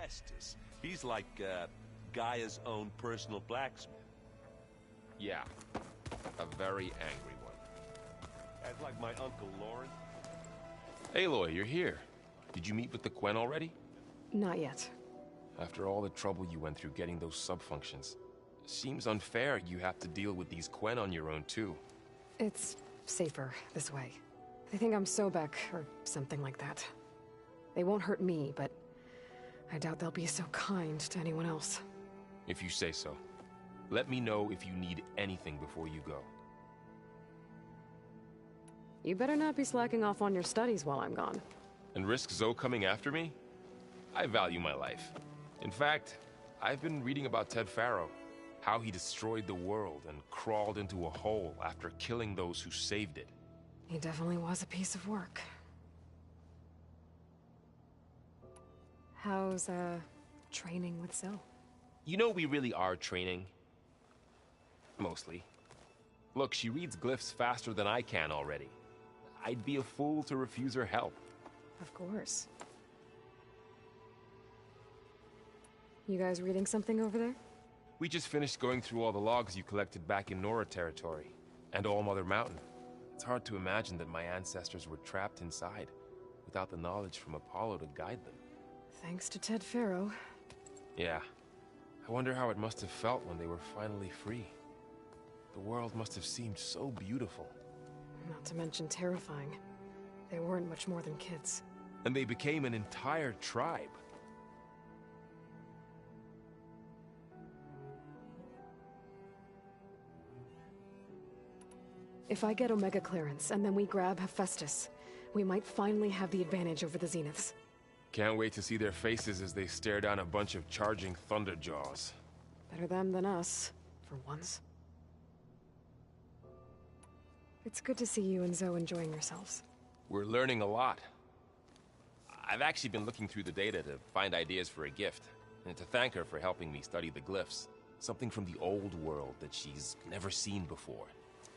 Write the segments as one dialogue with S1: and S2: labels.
S1: Festus. He's like, Gaia's own personal blacksmith.
S2: Yeah, a very angry one.
S1: That's like my Uncle Lauren.
S2: Aloy, you're here. Did you meet with the Quen already?
S3: Not yet.
S2: After all the trouble you went through getting those sub-functions, seems unfair you have to deal with these Quen on your own too.
S3: It's safer this way. They think I'm Sobek, or something like that. They won't hurt me, but I doubt they'll be so kind to anyone else.
S2: If you say so. Let me know if you need anything before you go.
S3: You better not be slacking off on your studies while I'm gone.
S2: And risk Zoe coming after me? I value my life. In fact, I've been reading about Ted Faro. How he destroyed the world and crawled into a hole after killing those who saved it.
S3: He definitely was a piece of work. How's, training with Zoe?
S2: You know we really are training. Mostly. Look, she reads glyphs faster than I can already. I'd be a fool to refuse her help.
S3: Of course. You guys reading something over there?
S2: We just finished going through all the logs you collected back in Nora territory, and All Mother Mountain. It's hard to imagine that my ancestors were trapped inside, without the knowledge from Apollo to guide them.
S3: Thanks to Ted Faro.
S2: Yeah. I wonder how it must have felt when they were finally free. The world must have seemed so beautiful.
S3: Not to mention terrifying. They weren't much more than kids.
S2: And they became an entire tribe.
S3: If I get Omega clearance, and then we grab Hephaestus, we might finally have the advantage over the Zeniths.
S2: Can't wait to see their faces as they stare down a bunch of charging Thunderjaws.
S3: Better them than us, for once. It's good to see you and Zoe enjoying yourselves.
S2: We're learning a lot. I've actually been looking through the data to find ideas for a gift, and to thank her for helping me study the glyphs. Something from the old world that she's never seen before.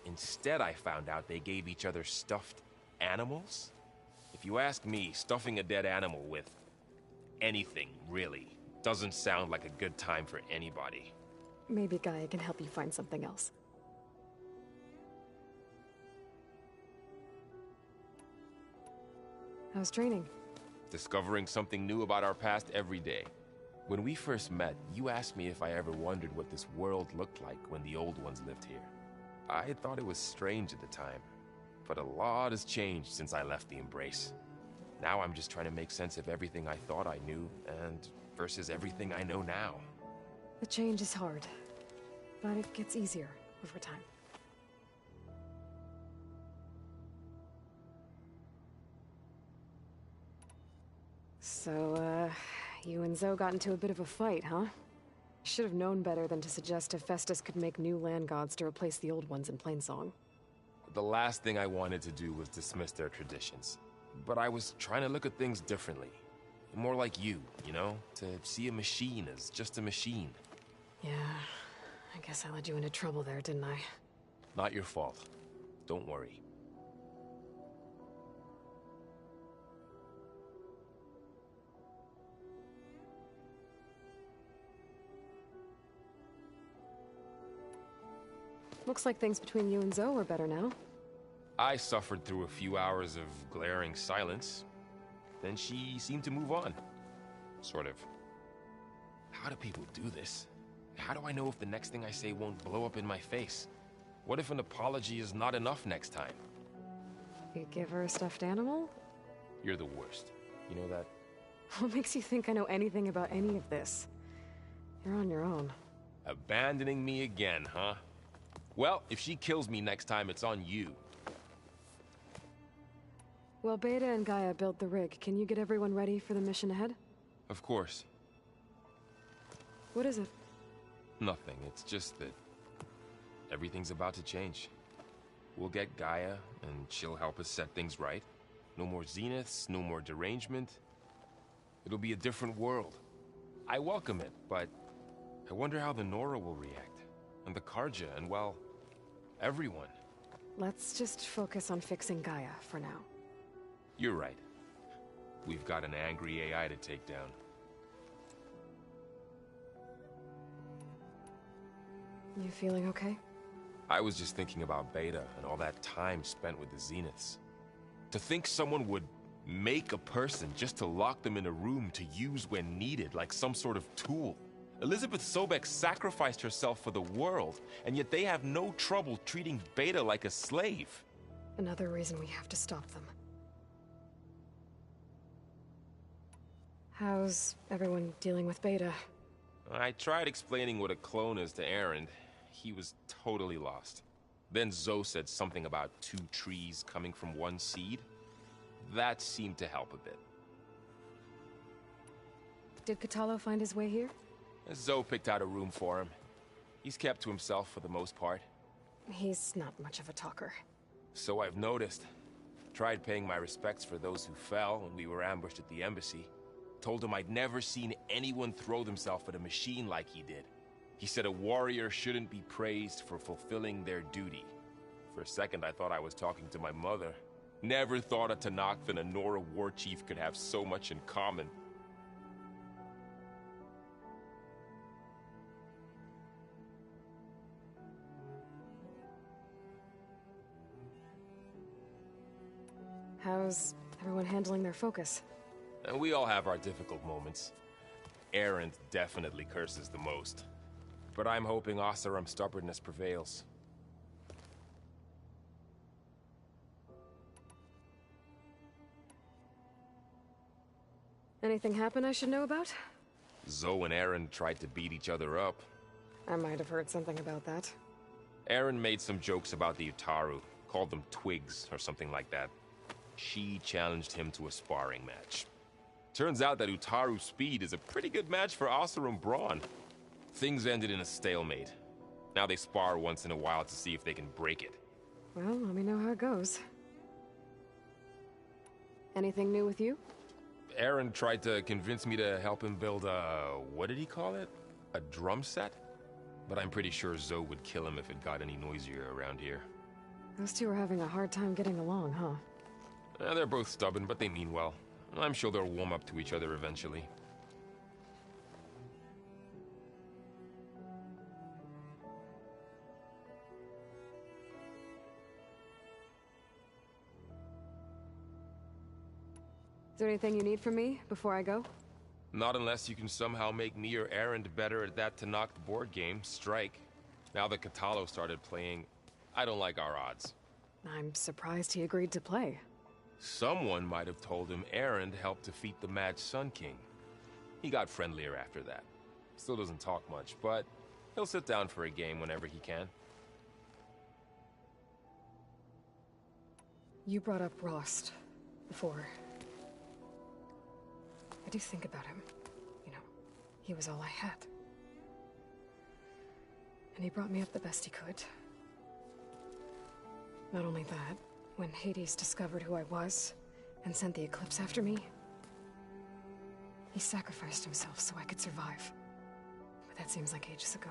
S2: Instead, I found out they gave each other stuffed animals. If you ask me, stuffing a dead animal with anything, really, doesn't sound like a good time for anybody.
S3: Maybe Gaia can help you find something else. How's training?
S2: Discovering something new about our past every day. When we first met, you asked me if I ever wondered what this world looked like when the old ones lived here. I thought it was strange at the time, but a lot has changed since I left the Embrace. Now I'm just trying to make sense of everything I thought I knew, and versus everything I know now.
S3: The change is hard, but it gets easier over time. So, you and Zoe got into a bit of a fight, huh? Should have known better than to suggest Hephaestus could make new land gods to replace the old ones in Plainsong.
S2: The last thing I wanted to do was dismiss their traditions. But I was trying to look at things differently. More like you know? To see a machine as just a machine.
S3: Yeah, I guess I led you into trouble there, didn't I?
S2: Not your fault. Don't worry.
S3: Looks like things between you and Zoe are better now.
S2: I suffered through a few hours of glaring silence. Then she seemed to move on. Sort of. How do people do this? How do I know if the next thing I say won't blow up in my face? What if an apology is not enough next time?
S3: You give her a stuffed animal?
S2: You're the worst. You know that?
S3: What makes you think I know anything about any of this? You're on your own.
S2: Abandoning me again, huh? Well, if she kills me next time, it's on you.
S3: Well, Beta and Gaia built the rig. Can you get everyone ready for the mission ahead?
S2: Of course.
S3: What is it?
S2: Nothing. It's just that everything's about to change. We'll get Gaia, and she'll help us set things right. No more Zeniths, no more derangement. It'll be a different world. I welcome it, but I wonder how the Nora will react. And the Karja, and well, everyone.
S3: Let's just focus on fixing Gaia for now.
S2: You're right. We've got an angry AI to take down.
S3: You feeling okay?
S2: I was just thinking about Beta and all that time spent with the Zeniths. To think someone would make a person just to lock them in a room to use when needed, like some sort of tool. Elizabeth Sobek sacrificed herself for the world, and yet they have no trouble treating Beta like a slave.
S3: Another reason we have to stop them. How's everyone dealing with Beta?
S2: I tried explaining what a clone is to Aaron. He was totally lost. Then Zoe said something about 2 trees coming from 1 seed. That seemed to help a bit.
S3: Did Catalo find his way here?
S2: Zoe picked out a room for him. He's kept to himself for the most part.
S3: He's not much of a talker.
S2: So I've noticed. Tried paying my respects for those who fell when we were ambushed at the embassy. Told him I'd never seen anyone throw themselves at a machine like he did. He said a warrior shouldn't be praised for fulfilling their duty. For a second I thought I was talking to my mother. Never thought a Tenakth and a Nora war chief could have so much in common.
S3: How's everyone handling their focus?
S2: And we all have our difficult moments. Aaron definitely curses the most. But I'm hoping Oseram's stubbornness prevails.
S3: Anything happen I should know about?
S2: Zoe and Aaron tried to beat each other up.
S3: I might have heard something about that.
S2: Aaron made some jokes about the Utaru, called them twigs or something like that. She challenged him to a sparring match. Turns out that Utaru speed is a pretty good match for Oseram brawn. Things ended in a stalemate. Now they spar once in a while to see if they can break it.
S3: Well, let me know how it goes. Anything new with you?
S2: Aaron tried to convince me to help him build a... what did he call it? A drum set? But I'm pretty sure Zoe would kill him if it got any noisier around here.
S3: Those two are having a hard time getting along, huh?
S2: They're both stubborn, but they mean well. I'm sure they'll warm up to each other eventually.
S3: Is there anything you need from me before I go?
S2: Not unless you can somehow make me or Aaron better at that Tenakth board game, Strike. Now that Catalo started playing, I don't like our odds.
S3: I'm surprised he agreed to play.
S2: Someone might have told him Aaron helped defeat the Mad Sun King. He got friendlier after that. Still doesn't talk much, but he'll sit down for a game whenever he can.
S3: You brought up Rost before. I do think about him. You know, he was all I had. And he brought me up the best he could. Not only that, when Hades discovered who I was and sent the Eclipse after me, he sacrificed himself so I could survive. But that seems like ages ago.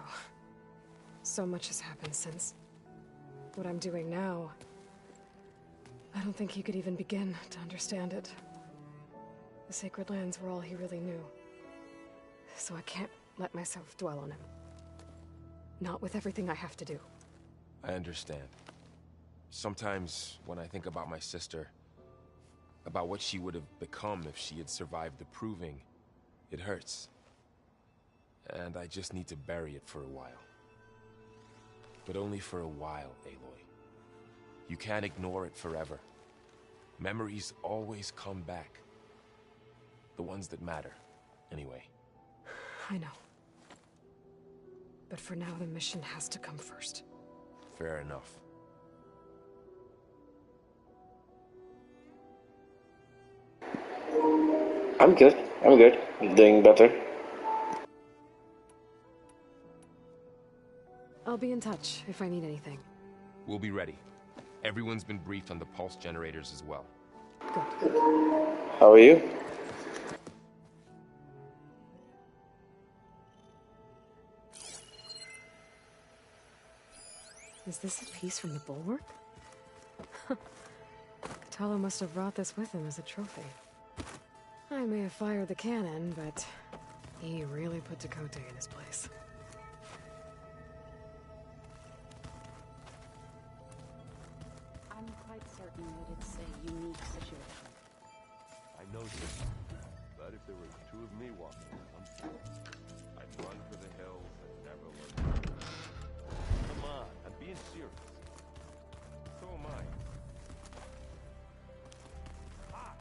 S3: So much has happened since. What I'm doing now, I don't think he could even begin to understand it. The Sacred Lands were all he really knew. So I can't let myself dwell on him. Not with everything I have to do.
S2: I understand. Sometimes, when I think about my sister, about what she would have become if she had survived the Proving, it hurts. And I just need to bury it for a while. But only for a while, Aloy. You can't ignore it forever. Memories always come back. The ones that matter, anyway.
S3: I know. But for now, the mission has to come first.
S2: Fair enough.
S4: I'm good. I'm good. I'm doing better.
S3: I'll be in touch if I need anything.
S2: We'll be ready. Everyone's been briefed on the pulse generators as well.
S3: Good.
S4: How are you?
S3: Is this a piece from the bulwark? Catalo must have brought this with him as a trophy. I may have fired the cannon, but he really put Dakota in his place.
S1: closer. But if there were two of me walking around, I'd run for the hills and never look back. Come on, I'm being serious. So am I. Ah!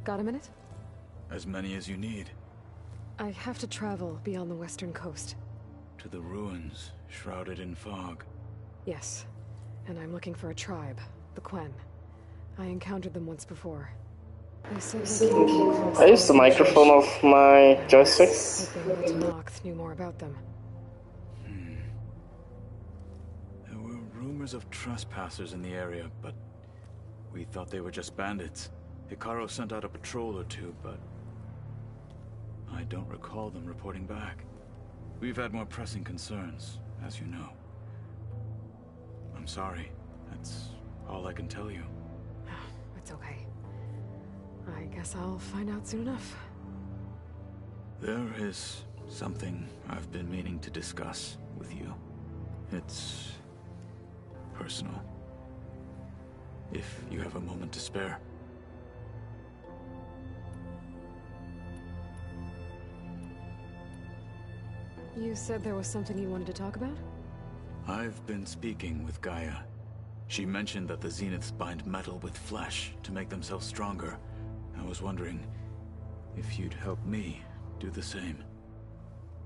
S3: Got a minute?
S5: As many as you need.
S3: I have to travel beyond the western coast.
S5: To the ruins, shrouded in fog.
S3: Yes. And I'm looking for a tribe, the Quen. I encountered them once before. They said they came from across
S4: I used the microphone of my joystick.
S3: hoping that Noct knew more about them.
S5: There were rumors of trespassers in the area, but we thought they were just bandits. Hikaru sent out a patrol or two, but I don't recall them reporting back. We've had more pressing concerns, as you know. I'm sorry. That's all I can tell you.
S3: It's okay. I guess I'll find out soon enough.
S5: There is something I've been meaning to discuss with you. It's personal. If you have a moment to spare.
S3: You said there was something you wanted to talk about?
S5: I've been speaking with Gaia. She mentioned that the Zeniths bind metal with flesh to make themselves stronger. I was wondering if you'd help me do the same.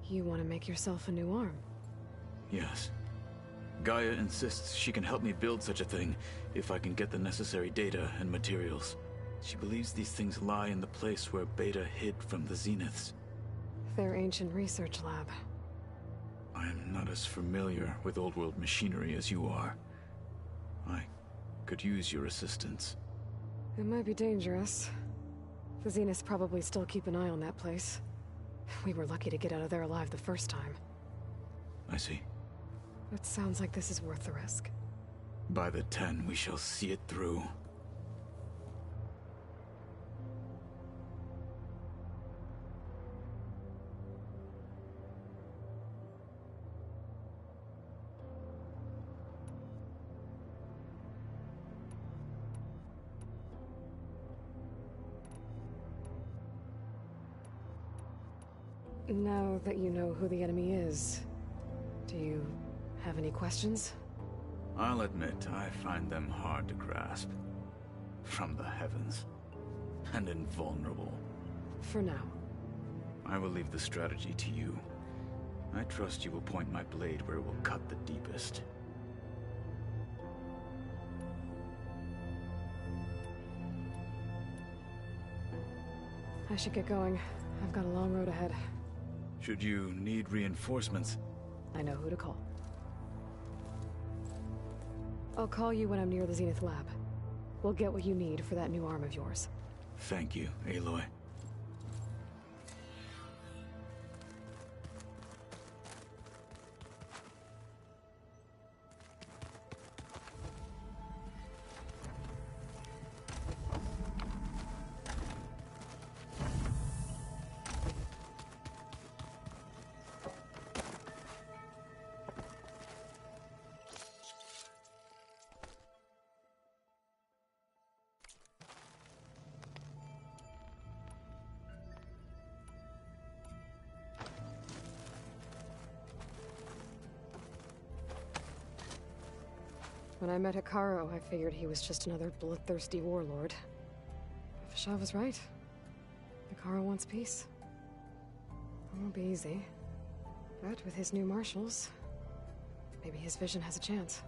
S3: You want to make yourself a new arm?
S5: Yes. Gaia insists she can help me build such a thing if I can get the necessary data and materials. She believes these things lie in the place where Beta hid from the Zeniths.
S3: Their ancient research lab.
S5: I am not as familiar with old-world machinery as you are. I could use your assistance.
S3: It might be dangerous. The Zeniths probably still keep an eye on that place. We were lucky to get out of there alive the first time.
S5: I see.
S3: It sounds like this is worth the risk.
S5: By the 10, we shall see it through.
S3: Now that you know who the enemy is, do you have any questions?
S5: I'll admit, I find them hard to grasp. From the heavens. And invulnerable.
S3: For now.
S5: I will leave the strategy to you. I trust you will point my blade where it will cut the deepest.
S3: I should get going. I've got a long road ahead.
S5: Should you need reinforcements?
S3: I know who to call. I'll call you when I'm near the Zenith lab. We'll get what you need for that new arm of yours.
S5: Thank you, Aloy.
S3: When I met Hikaru, I figured he was just another bloodthirsty warlord. But Fashav was right. Hikaru wants peace. It won't be easy. But with his new marshals, maybe his vision has a chance.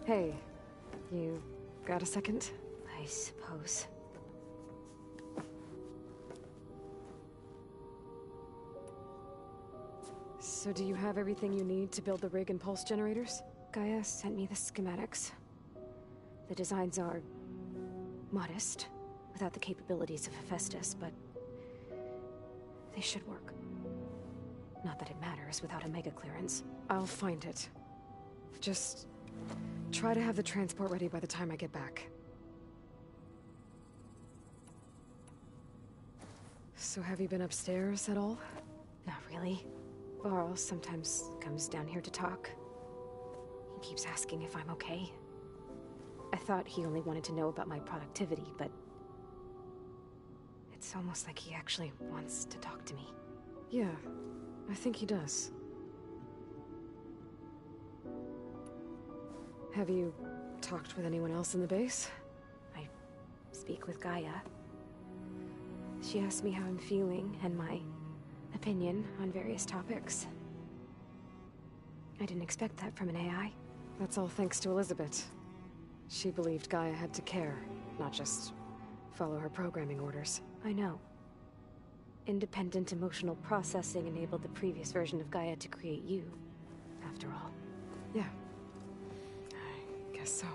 S3: Hey, you got a second?
S6: I suppose.
S3: So do you have everything you need to build the rig and pulse generators? Gaia sent me the schematics. The designs are modest, without the capabilities of Hephaestus, but they should work. Not that it matters without a mega clearance. I'll find it. Just try to have the transport ready by the time I get back. So have you been upstairs at all? Not really. Varl sometimes comes down here to talk. He keeps asking if I'm okay. I thought he only wanted to know about my productivity, but it's almost like he actually wants to talk to me. Yeah, I think he does. Have you talked with anyone else in the base? I speak with Gaia. She asked me how I'm feeling and my opinion on various topics. I didn't expect that from an AI. That's all thanks to Elizabeth. She believed Gaia had to care, not just follow her programming orders. I know. Independent emotional processing enabled the previous version of Gaia to create you, after all. Yeah. I guess so.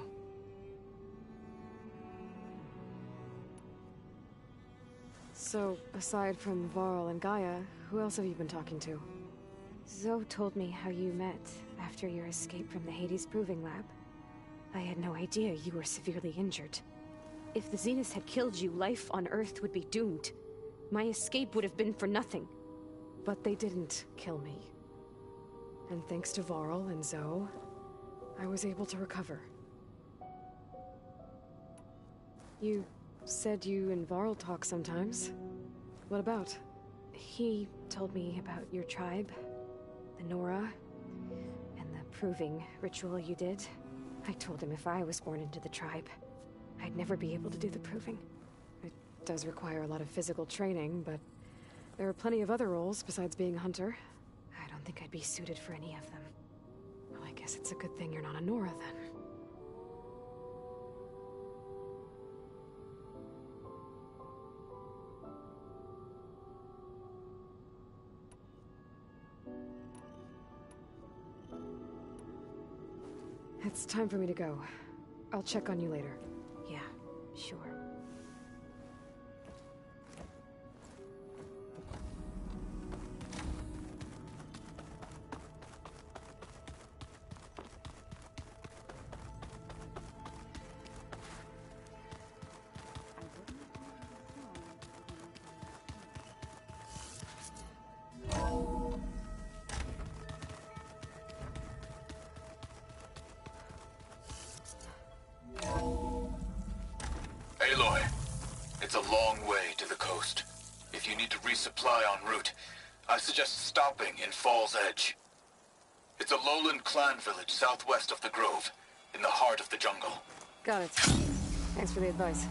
S3: So, aside from Varl and Gaia, who else have you been talking to? Zoe told me how you met after your escape from the Hades Proving Lab. I had no idea you were severely injured. If the Zeniths had killed you, life on Earth would be doomed. My escape would have been for nothing. But they didn't kill me. And thanks to Varl and Zoe, I was able to recover. You said you and Varl talk sometimes. What about? He told me about your tribe, the Nora, and the proving ritual you did. I told him if I was born into the tribe, I'd never be able to do the proving. It does require a lot of physical training, but there are plenty of other roles besides being a hunter. I don't think I'd be suited for any of them. Well, I guess it's a good thing you're not a Nora, then. It's time for me to go. I'll check on you later. Yeah, sure.
S6: Aloy, it's a long way to the coast. If you need to resupply en route, I suggest stopping in Fall's Edge. It's a lowland clan village southwest of the Grove, in the heart of the jungle.
S3: Got it. Thanks for the advice.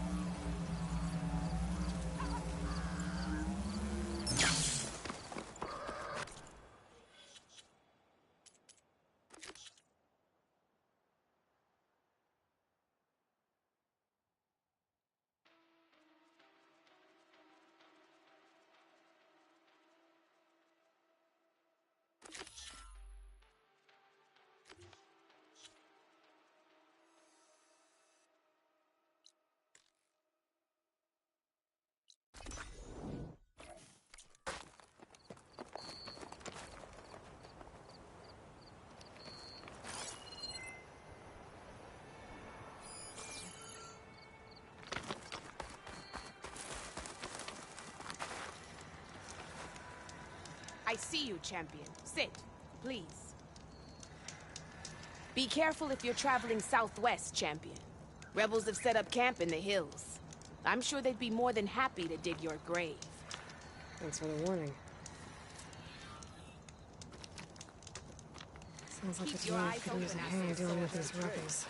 S7: I see you, champion. Sit, please. Be careful if you're traveling southwest, champion. Rebels have set up camp in the hills. I'm sure they'd be more than happy to dig your grave.
S3: Thanks for the warning. Sounds like
S7: Keep
S3: it's
S7: your
S3: really
S7: eyes
S3: could use a
S7: open, I
S3: hand
S7: say,
S3: dealing with
S7: soldier.
S3: these rebels.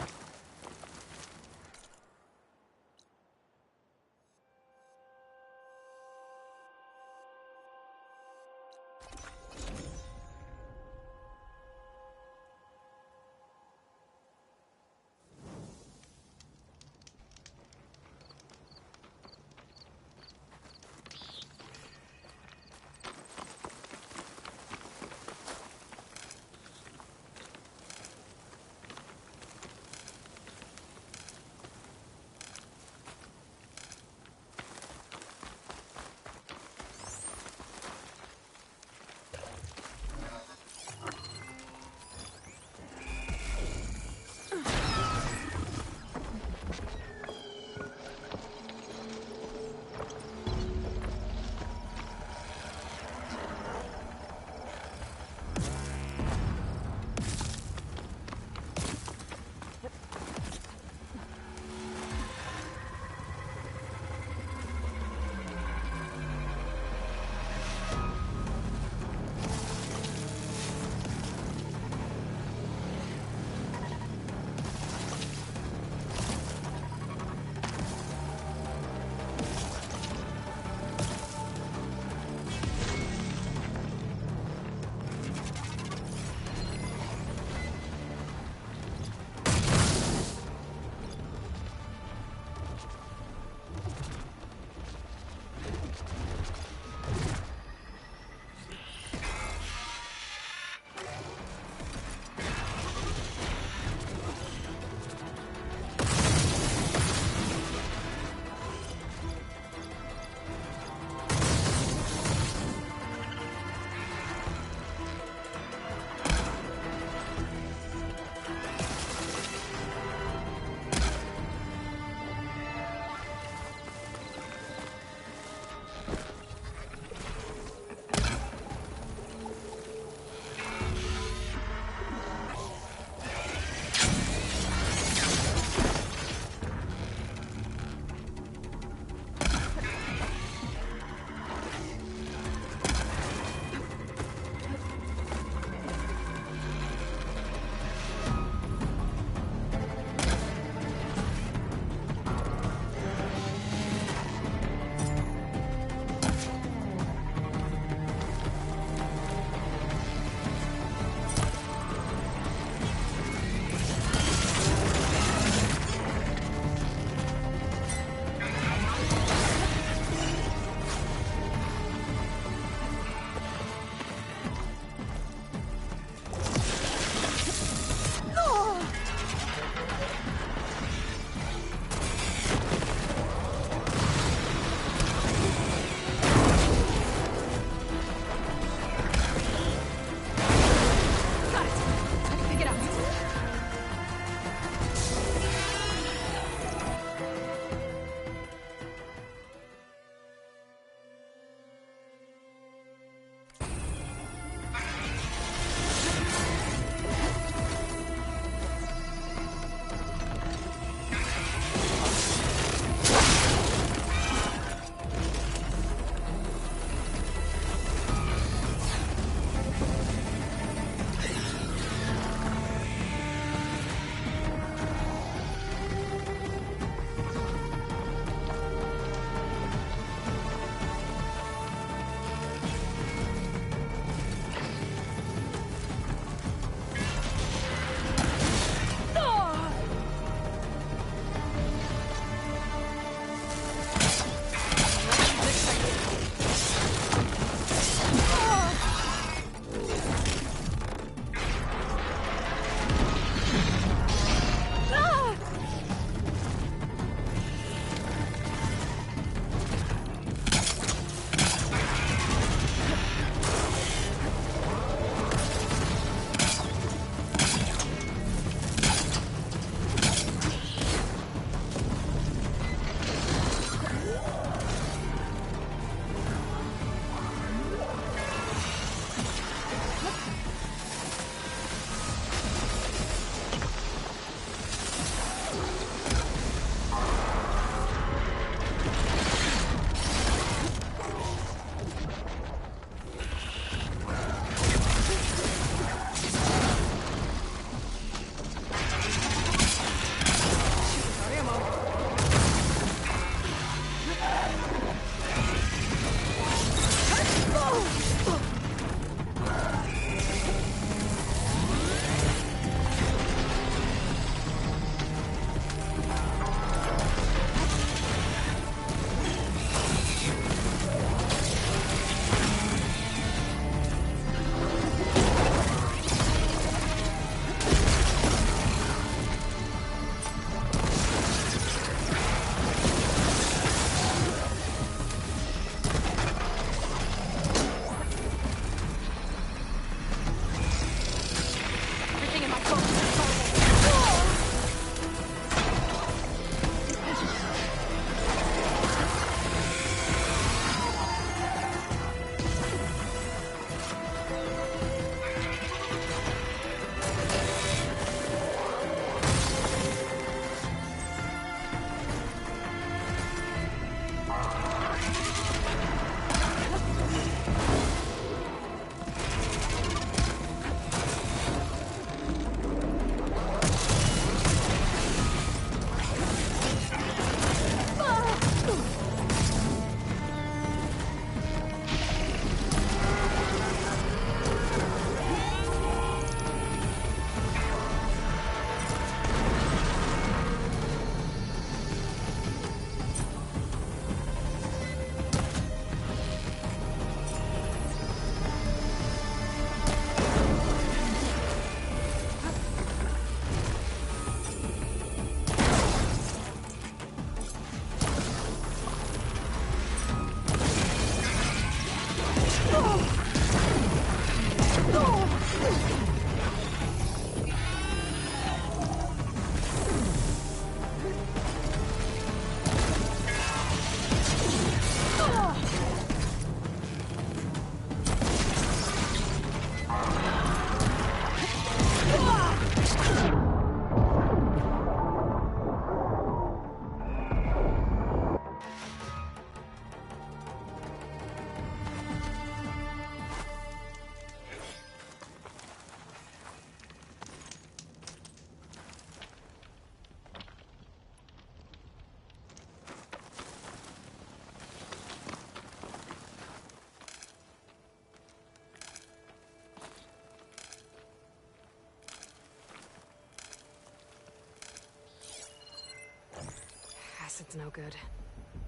S3: Guess it's no good.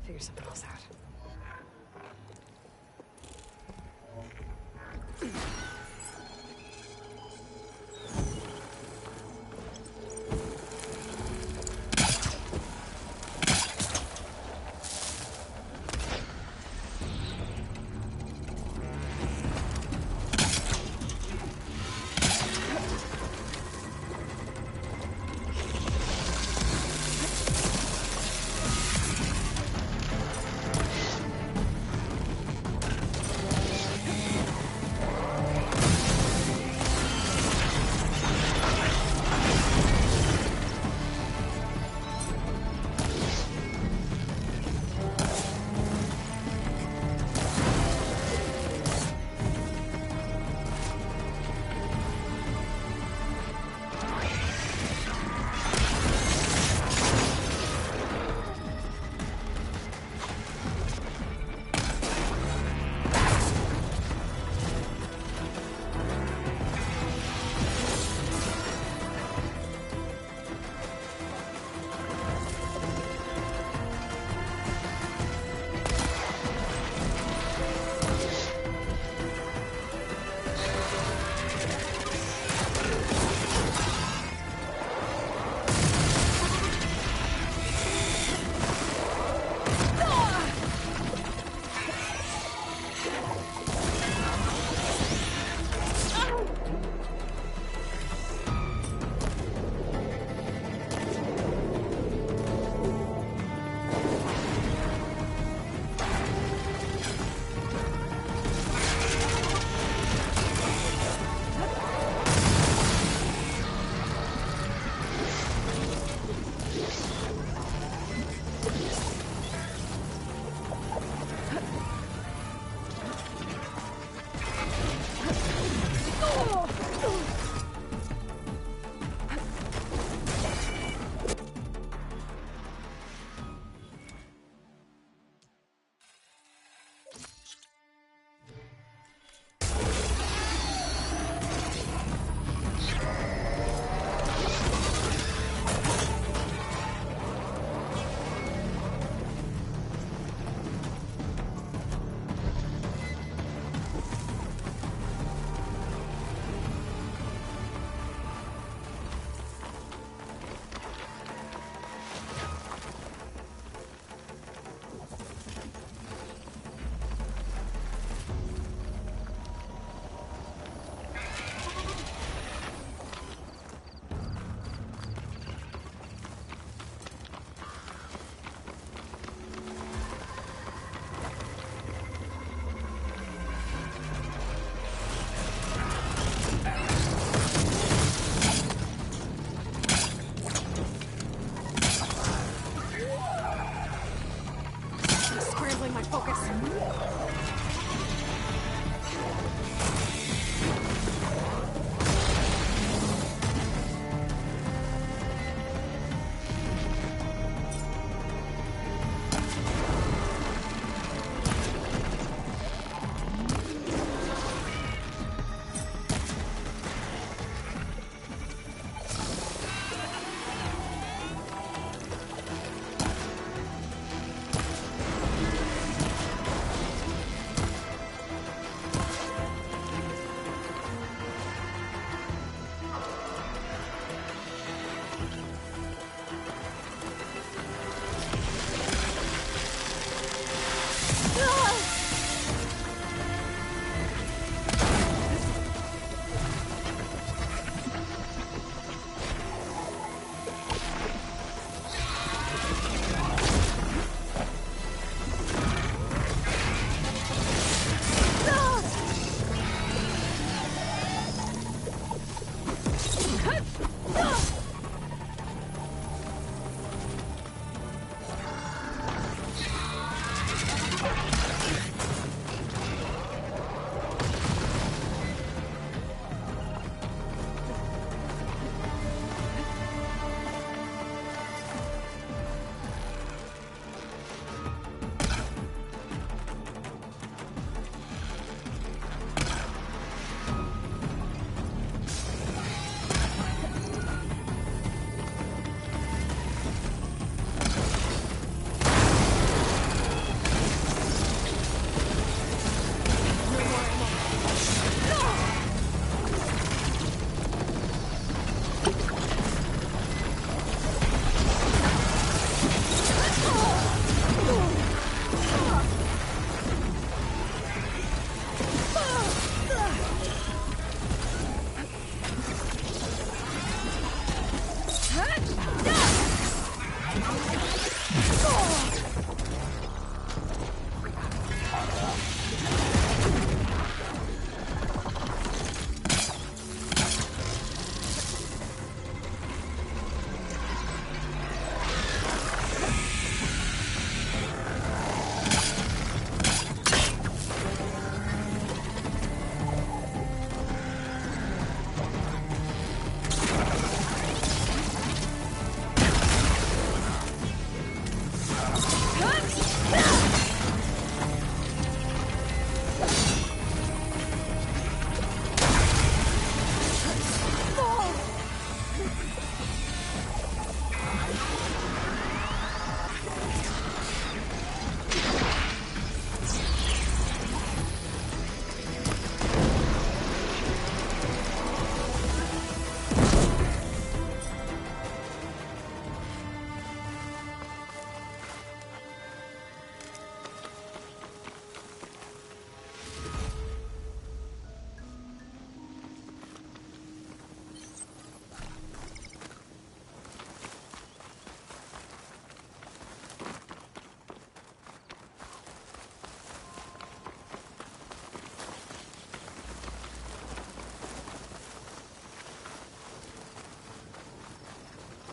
S3: Figure something else out.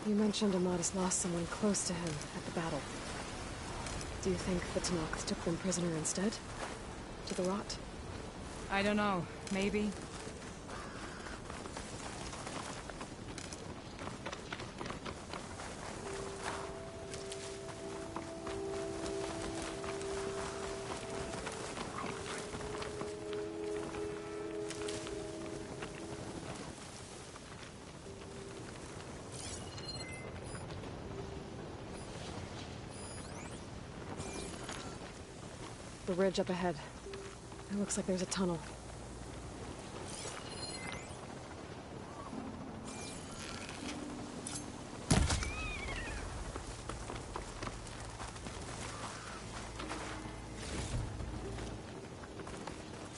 S3: You mentioned Amadis lost someone close to him at the battle. Do you think the Tenakth took them prisoner instead? To the rot?
S8: I don't know. Maybe.
S3: The ridge up ahead. It looks like there's a tunnel.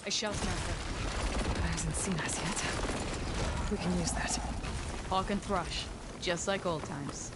S8: A shell smasher.
S3: It hasn't seen us yet. We can use that.
S8: Hawk and thrush. Just like old times.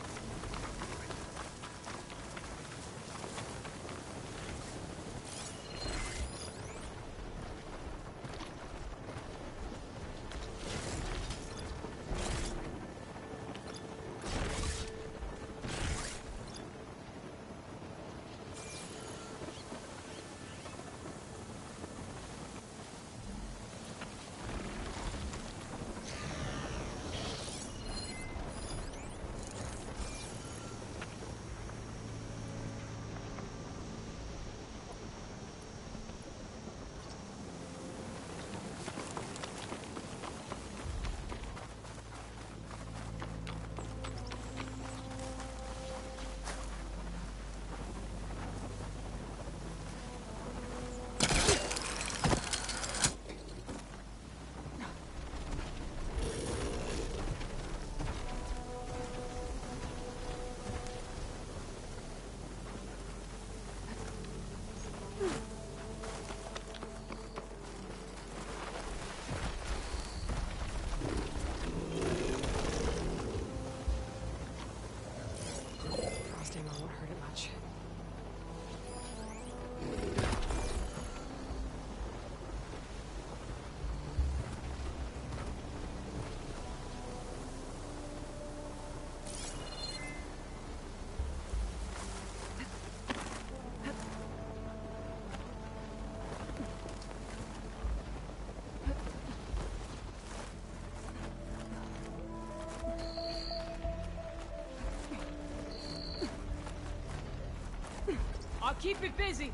S8: Frosting won't hurt it much. I'll keep it busy.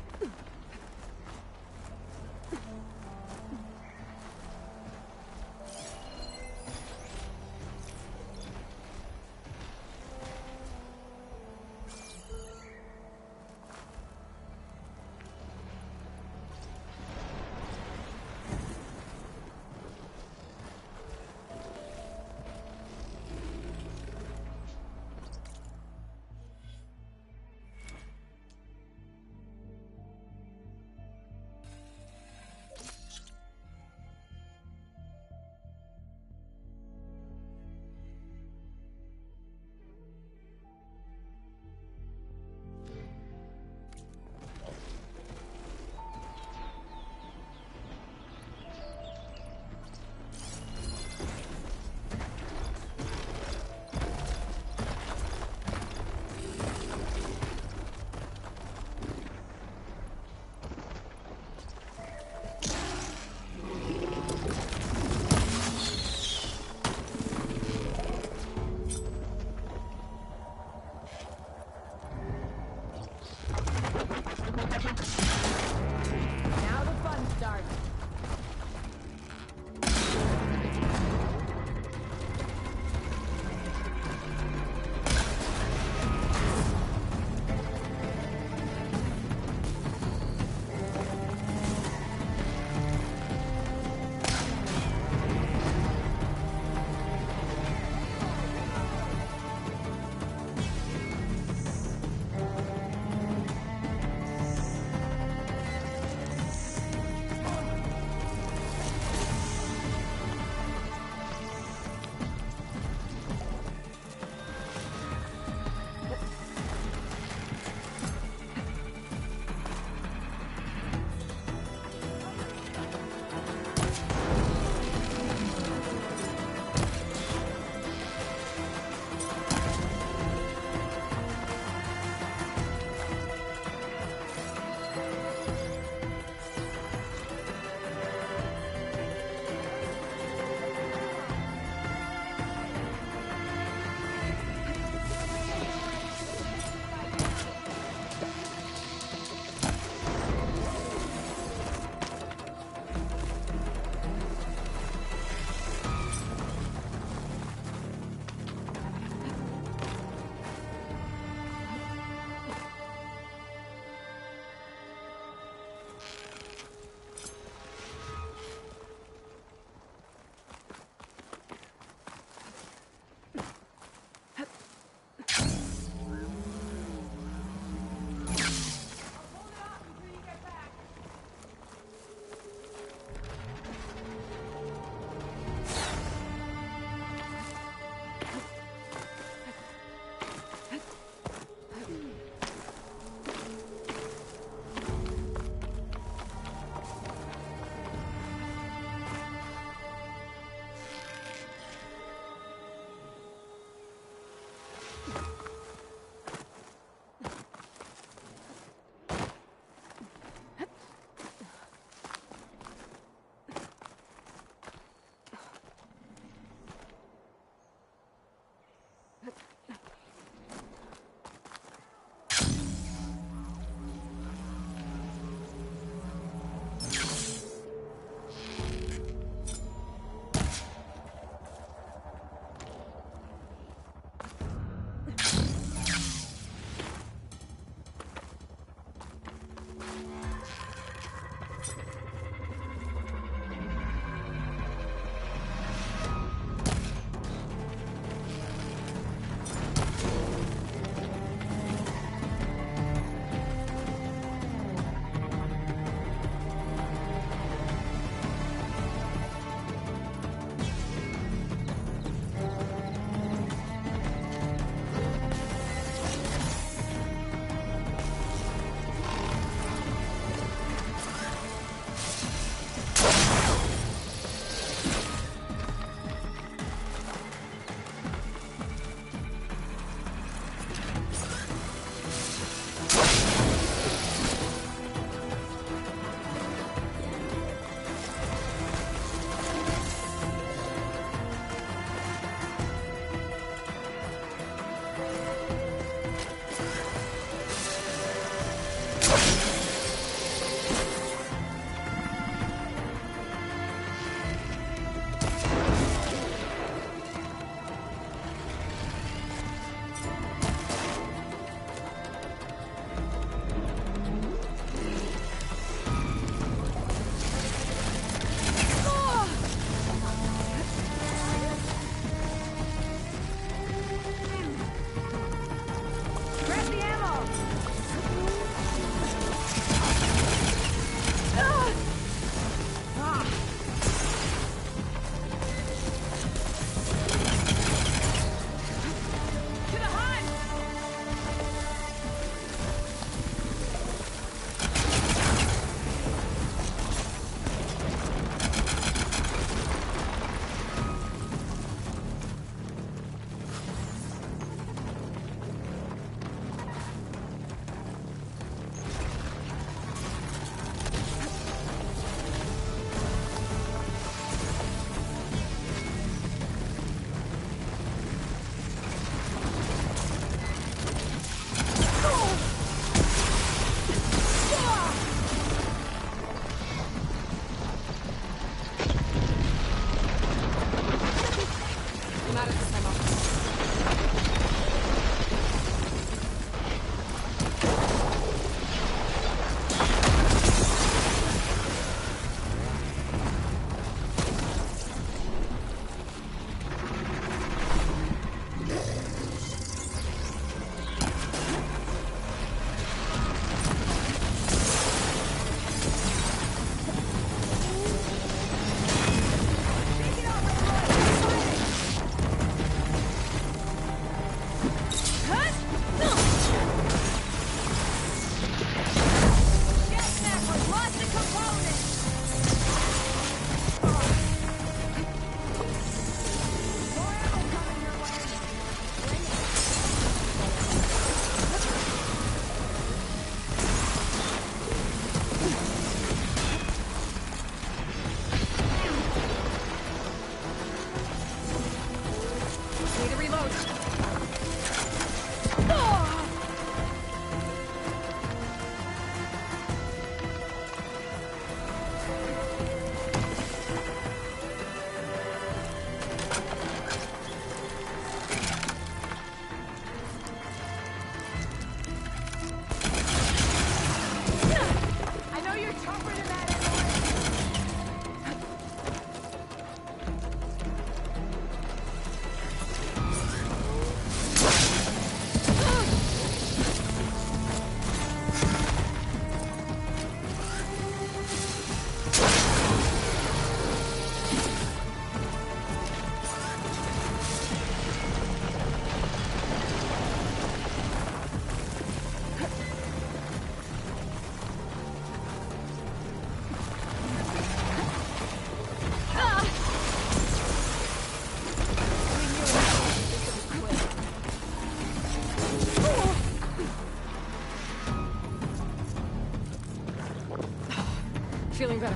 S3: feeling better.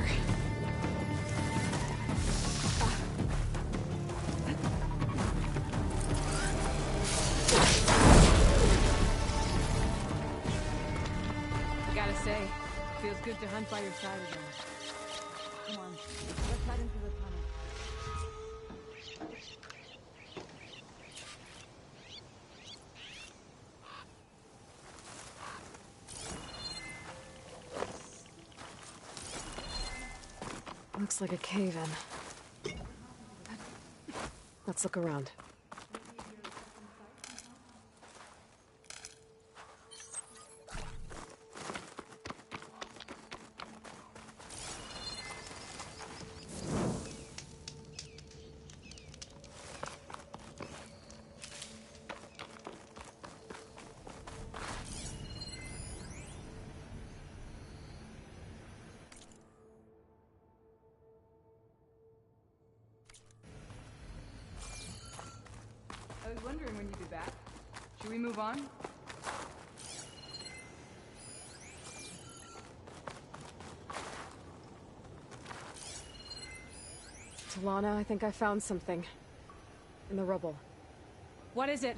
S8: Gotta say, feels good to hunt by your side again. Come on, let's head into the tunnel.
S3: Looks like a cave-in. Let's look around.
S8: I was wondering when you'd be back. Should we move on?
S3: Talana, I think I found something. In the rubble.
S8: What is it?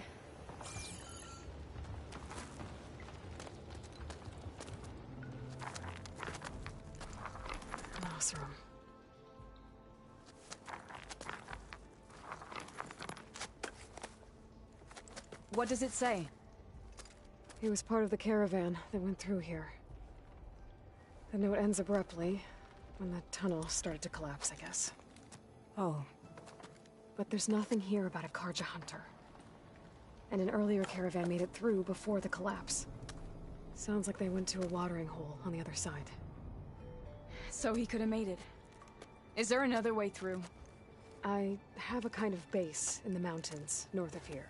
S3: An Oseram.
S8: What does it say?
S3: He was part of the caravan that went through here. The note ends abruptly, when the tunnel started to collapse, I guess.
S8: Oh.
S3: But there's nothing here about a Karja hunter. And an earlier caravan made it through before the collapse. Sounds like they went to a watering hole on the other side.
S8: So he could have made it. Is there another way through?
S3: I have a kind of base in the mountains, north of here.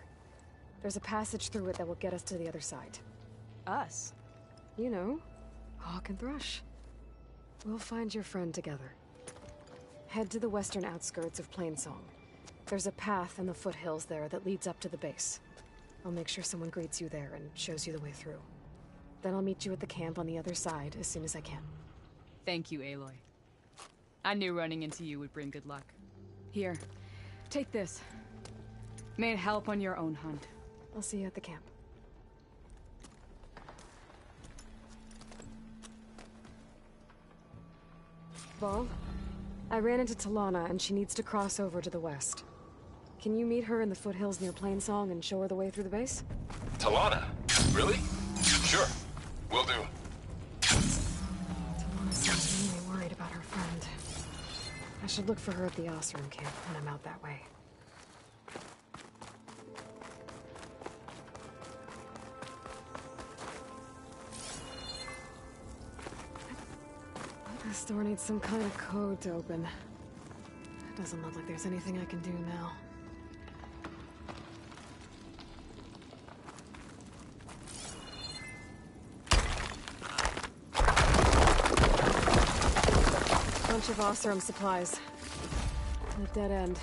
S3: There's a passage through it that will get us to the other side.
S8: Us?
S3: You know, Hawk and Thrush. We'll find your friend together. Head to the western outskirts of Plainsong. There's a path in the foothills there that leads up to the base. I'll make sure someone greets you there and shows you the way through. Then I'll meet you at the camp on the other side as soon as I can.
S8: Thank you, Aloy. I knew running into you would bring good luck. Here, take this. May it help on your own hunt.
S3: I'll see you at the camp. Vol, I ran into Talana and she needs to cross over to the west. Can you meet her in the foothills near Plainsong and show her the way through the base?
S2: Talana? Really? Sure. Will do.
S3: Talana seems really worried about her friend. I should look for her at the Oseram camp when I'm out that way. This door needs some kind of code to open. It doesn't look like there's anything I can do now. Bunch of Oseram supplies. A dead end.